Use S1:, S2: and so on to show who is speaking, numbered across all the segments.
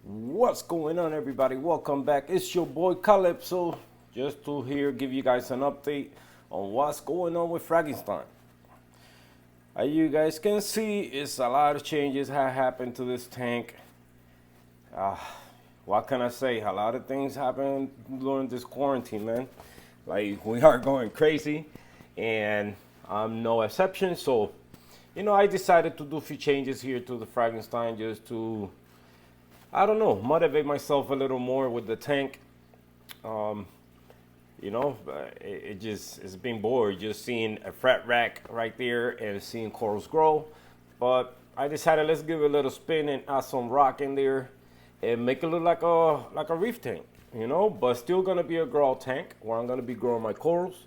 S1: What's going on, everybody? Welcome back. It's your boy Calypso, just to here give you guys an update on what's going on with Fragginstein. As you guys can see, it's a lot of changes have happened to this tank. Uh, what can I say? A lot of things happened during this quarantine, man. Like, we are going crazy, and I'm no exception. So, I decided to do a few changes here to the Fragginstein just to, I don't know, motivate myself a little more with the tank. Um, it's been bored just seeing a frat rack right there and seeing corals grow. But I decided let's give it a little spin and add some rock in there and make it look like a reef tank, but still gonna be a grow tank where I'm gonna be growing my corals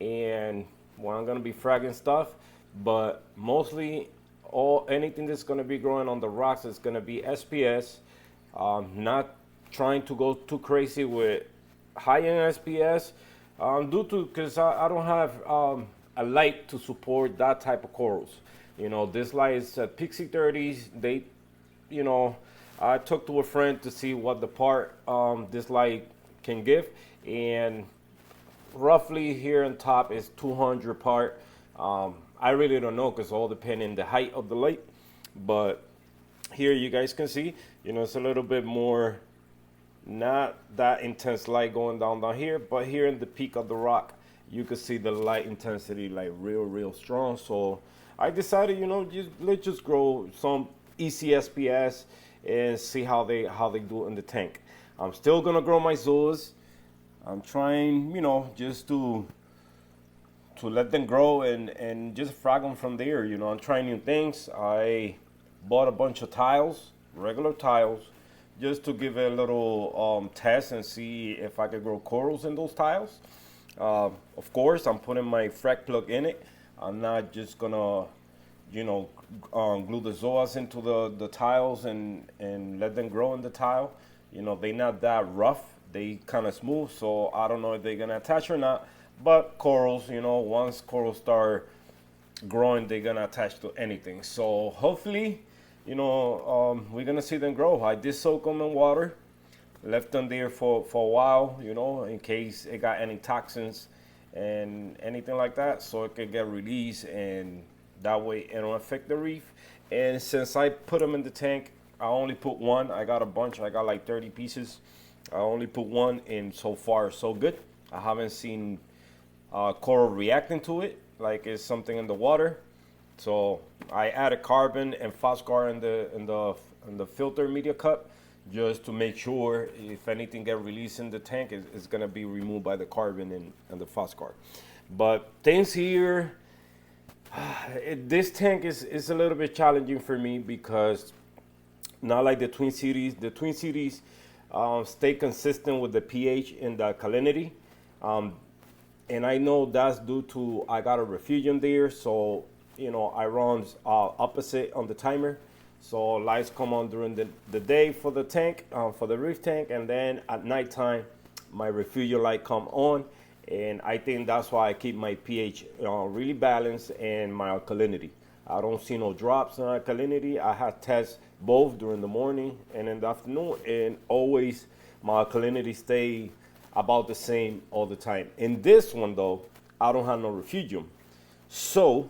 S1: and where I'm gonna be fragging stuff. But mostly all anything that's gonna be growing on the rocks is gonna be SPS. Not trying to go too crazy with high-end SPS, due to because I don't have a light to support that type of corals. This light is Pixie 30s. You know, I talked to a friend to see what the part this light can give, and roughly here on top is 200 part. I really don't know because all depending the height of the light, but here you guys can see, it's a little bit more, not that intense light going down here, but here in the peak of the rock, you can see the light intensity like real strong. So I decided, let's just grow some ECSPS and see how they do in the tank. I'm still gonna grow my zoas. I'm trying, just to let them grow and just frag them from there. I'm trying new things. I bought a bunch of tiles, regular tiles, just to give it a little test and see if I could grow corals in those tiles. Of course, I'm putting my frag plug in it. I'm not just gonna, glue the zoas into the tiles and let them grow in the tile. They're not that rough. They kind of smooth, so I don't know if they're gonna attach or not. But corals, once corals start growing, they're gonna attach to anything. So hopefully, we're gonna see them grow. I did soak them in water, left them there for a while, in case it got any toxins and anything like that, so it could get released, and that way it don't affect the reef. And since I put them in the tank, I only put one. I got a bunch. I got like 30 pieces. I only put one, and so far so good. I haven't seen coral reacting to it like it's something in the water. So I added carbon and phosphor in the filter media cup just to make sure if anything get released in the tank, it's gonna be removed by the carbon and the phosphor. But things here, this tank is a little bit challenging for me because not like the Twin Cities. The Twin Cities stay consistent with the pH and the alkalinity. And I know that's due to I got a refugium there, so I run opposite on the timer. So lights come on during the day for the tank, for the reef tank, and then at nighttime, my refugium light come on. And I think that's why I keep my pH really balanced and my alkalinity. I don't see no drops in alkalinity. I have tests both during the morning and in the afternoon, and always my alkalinity stay about the same all the time. In this one though, I don't have no refugium. So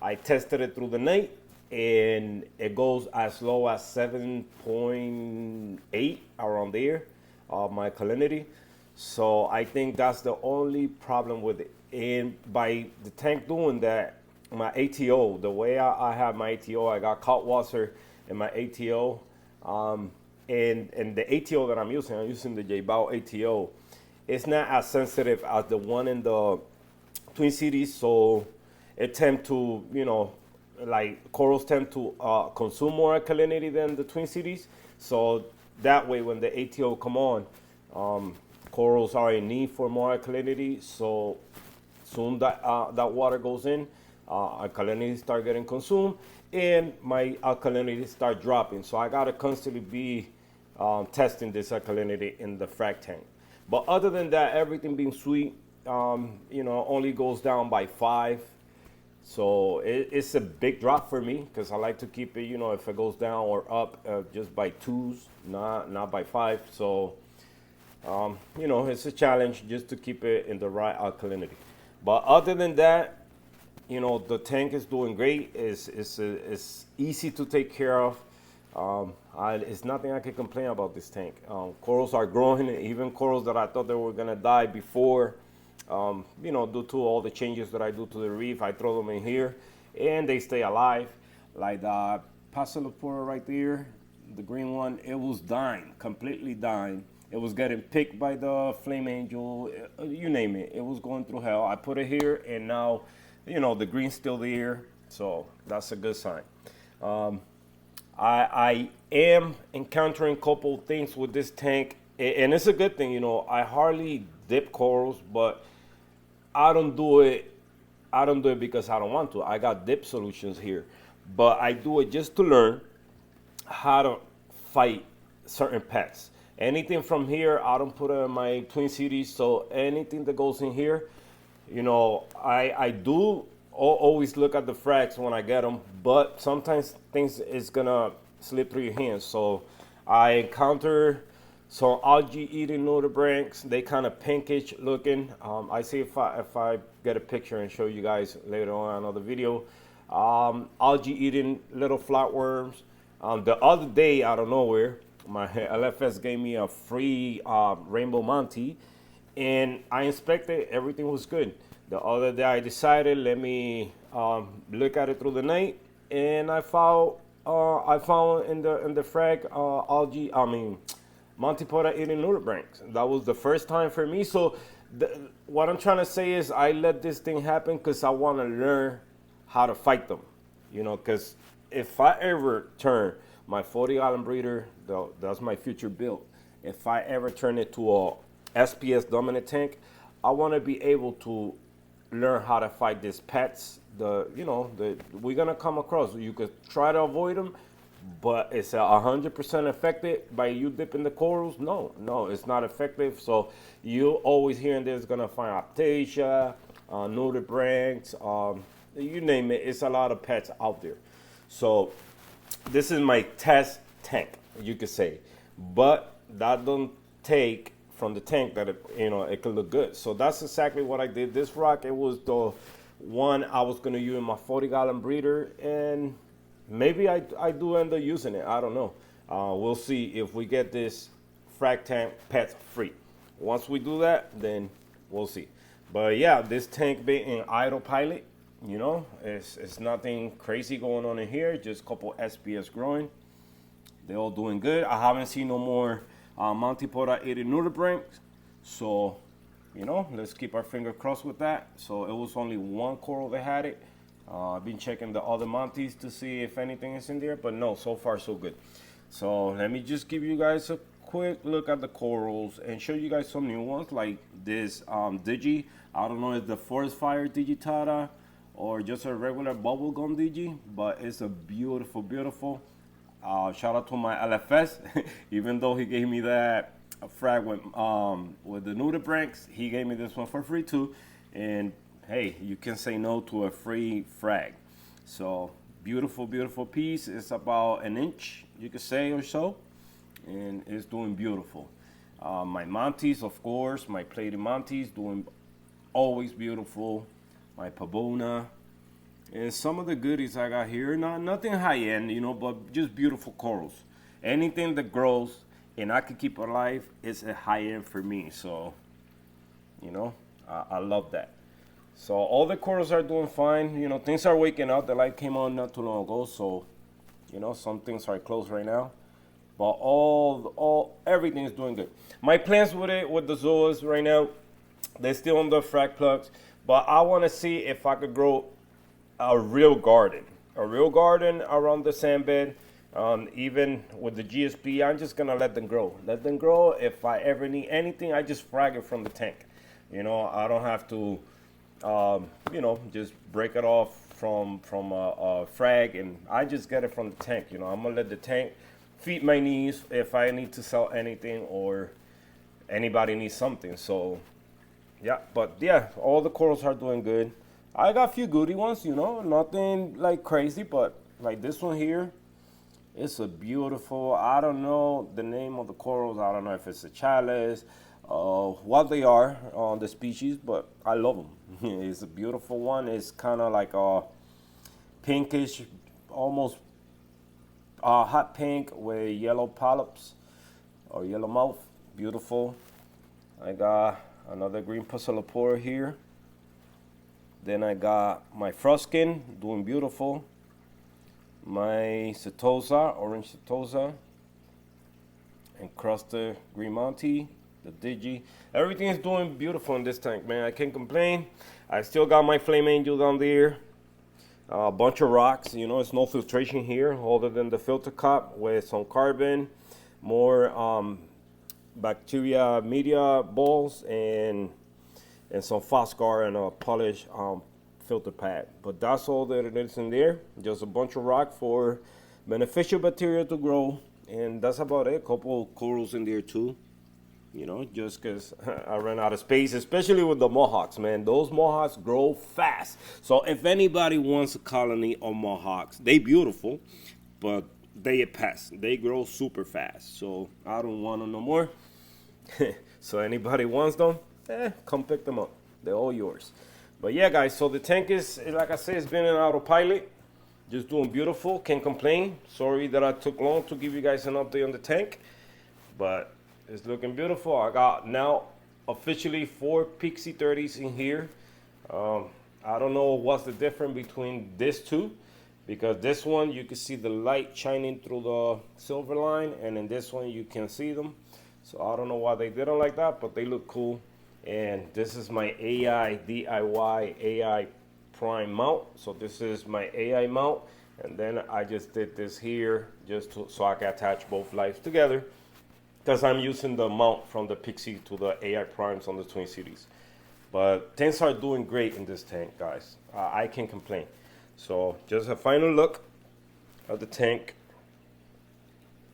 S1: I tested it through the night, and it goes as low as 7.8 around there, my alkalinity. So I think that's the only problem with it. And by the tank doing that, my ATO, the way I have my ATO, I got Kaltwasser in my ATO. And the ATO that I'm using the J-Bow ATO. It's not as sensitive as the one in the Twin Cities, so it tend to, like corals tend to consume more alkalinity than the Twin Cities. So that way, when the ATO come on, corals are in need for more alkalinity. So soon that water goes in, alkalinity start getting consumed, and my alkalinity start dropping. So I gotta constantly be testing this alkalinity in the frag tank. But other than that, everything being sweet, only goes down by 5 So it's a big drop for me because I like to keep it, if it goes down or up, just by twos, not by five. So, it's a challenge just to keep it in the right alkalinity. But other than that, the tank is doing great. It's easy to take care of. It's nothing I can complain about this tank. Corals are growing, even corals that I thought they were gonna die before. Due to all the changes that I do to the reef, I throw them in here, and they stay alive. Like the Passalopora right there, the green one, it was dying, completely dying. It was getting picked by the flame angel, you name it. It was going through hell. I put it here, and now, the green's still there, so that's a good sign. I am encountering a couple things with this tank, and it's a good thing. I hardly dip corals, but I don't do it because I don't want to. I got dip solutions here, but I do it just to learn how to fight certain pests. Anything from here, I don't put it in my Twin Cities, so anything that goes in here, I do always look at the frags when I get them, but sometimes things is gonna slip through your hands. So I encounter some algae eating nudibranchs. They kind of pinkish looking. I see if I get a picture and show you guys later on another video. Algae eating little flatworms. The other day, out of nowhere, my LFS gave me a free rainbow Monty, and I inspected. Everything was good. The other day, I decided let me look at it through the night, and I found in the frag algae. Montipora eating nudibranchs. That was the first time for me. So what I'm trying to say is I let this thing happen because I want to learn how to fight them. Because if I ever turn my 40-gallon breeder, that's my future build. If I ever turn it to a SPS dominant tank, I want to be able to learn how to fight these pets. We're gonna come across. You could try to avoid them, but it's 100% effective by you dipping the corals. No, it's not effective. So you always hearing there's gonna find Aptasia, nudibranchs, you name it. It's a lot of pets out there. So this is my test tank, you could say, but that don't take from the tank that it could look good. So that's exactly what I did. This rock, it was the one I was gonna use in my 40-gallon breeder, and maybe I do end up using it. I don't know. We'll see if we get this frag tank pet free. Once we do that, then we'll see. But yeah, this tank being in idle pilot, it's nothing crazy going on in here. Just a couple SPS growing. They're all doing good. I haven't seen no more Montipora eating nudibranchs. So, let's keep our finger crossed with that. So it was only one coral that had it. I've been checking the other Monties to see if anything is in there, but no, so far so good. So let me just give you guys a quick look at the corals and show you guys some new ones like this Digi. I don't know if the Forest Fire Digitata or just a regular bubblegum Digi, but it's a beautiful, beautiful. Shout out to my LFS, even though he gave me that frag with the nudibranchs, he gave me this one for free too. And hey, you can say no to a free frag. So beautiful, beautiful piece. It's about an inch, you could say, or so, and it's doing beautiful. My Monties, of course, my plated Monties, doing always beautiful. My Pabona, and some of the goodies I got here, nothing high end, but just beautiful corals. Anything that grows and I can keep it alive is a high end for me. So, I love that. So all the corals are doing fine. Things are waking up. The light came on not too long ago, so some things are closed right now. But everything is doing good. My plans with the zoas right now, they're still on the frag plugs, but I want to see if I could grow a real garden around the sand bed. Even with the GSP, I'm just gonna let them grow. If I ever need anything, I just frag it from the tank. I don't have to just break it off from a frag, and I just get it from the tank. I'm gonna let the tank feed my needs if I need to sell anything or anybody needs something. So yeah, but yeah, all the corals are doing good. I got a few goody ones, you know, nothing like crazy, but like this one here, it's a beautiful, I don't know the name of the corals. I don't know if it's a chalice, what they are on the species, but I love them. It's a beautiful one. It's kind of like a pinkish, almost hot pink with yellow polyps or yellow mouth. Beautiful. I got another green Pusillipora here. Then I got my froskin doing beautiful. My Setosa, orange Setosa, encrusted green Monty, the Digi. Everything is doing beautiful in this tank, man. I can't complain. I still got my Flame Angel down there. A bunch of rocks, you know, it's no filtration here other than the filter cup with some carbon, more bacteria media balls, and some Foscar and a polished filter pad. But that's all that it is in there. Just a bunch of rock for beneficial bacteria to grow, and that's about it. A couple corals in there too, you know, just because I ran out of space, especially with the mohawks, man. Those mohawks grow fast. So if anybody wants a colony of mohawks, they beautiful, but they a pest. They grow super fast. So I don't want them no more. So anybody wants them, come pick them up. They're all yours. But yeah, guys, so the tank is, like I said, it's been in autopilot. Just doing beautiful. Can't complain. Sorry that I took long to give you guys an update on the tank, but it's looking beautiful. I got now officially 4 Pixie 30s in here. I don't know what's the difference between this two, because this one you can see the light shining through the silver line, and in this one you can see them. So I don't know why they did it like that, but they look cool. And this is my AI DIY AI prime mount. So this is my AI mount, and then I just did this here just so I can attach both lights together, because I'm using the mount from the Pixie to the AI primes on the Twin Cities. But things are doing great in this tank, guys. I can't complain. So just a final look at the tank.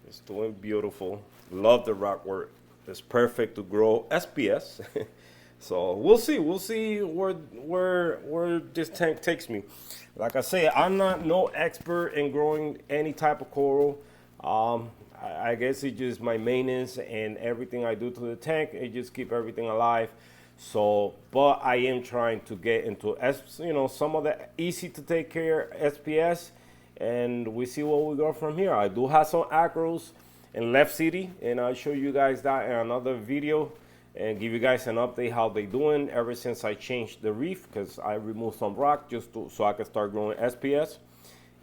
S1: It's doing beautiful. Love the rock work. It's perfect to grow SPS. So we'll see where this tank takes me. Like I say, I'm not no expert in growing any type of coral. I guess it's just my maintenance and everything I do to the tank. It just keep everything alive. So, but I am trying to get into some of the easy to take care SPS, and we see where we go from here. I do have some acros in Left City, and I'll show you guys that in another video and give you guys an update how they doing ever since I changed the reef, because I removed some rock just so I can start growing SPS,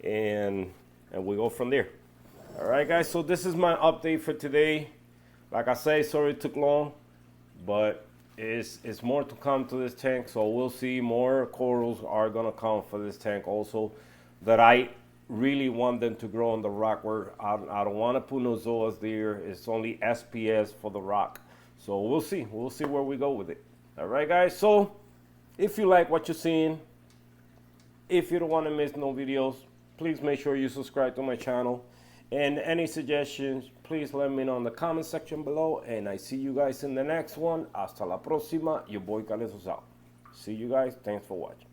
S1: and we go from there. All right, guys, so this is my update for today. Like I say, sorry it took long, but it's more to come to this tank. So we'll see, more corals are gonna come for this tank also, that I really want them to grow on the rock where I don't want to put no zoas there. It's only SPS for the rock. So we'll see where we go with it. All right, guys, so if you like what you're seeing, if you don't want to miss no videos, please make sure you subscribe to my channel. And any suggestions, please let me know in the comment section below. And I see you guys in the next one. Hasta la próxima. Your boy Carlos out. See you guys. Thanks for watching.